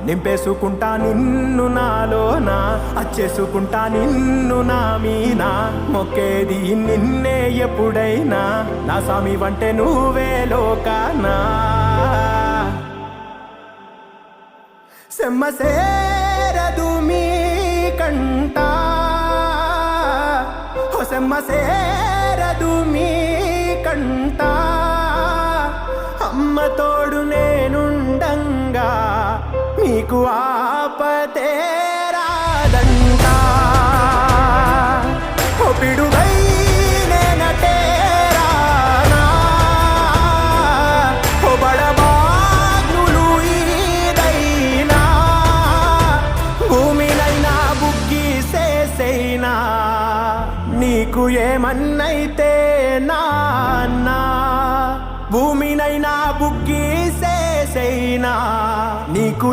నింపేసుకుంటా నిన్ను నాలోనా, అచ్చేసుకుంటా నిన్ను నా మీనా, మొక్కేది నిన్నే ఎప్పుడైనా, నా స్వామి వంటే నువ్వే లోకానా. సెమ్మసేరదు మీ కంట, సెమ్మసేరదు మీ కంట, అమ్మ తోడు నేనుండంగా మీకు ఆపతే రాదంట. ఓ పిడుగై నేనటేరానా, ఓ బడబాగ్నులు ఈదైనా, భూమినైనా బుగ్గి సేసైనా, నీకు ఏమన్నైతే నాన్నా, భూమినైనా బుగ్గి సేసైనా, నీకు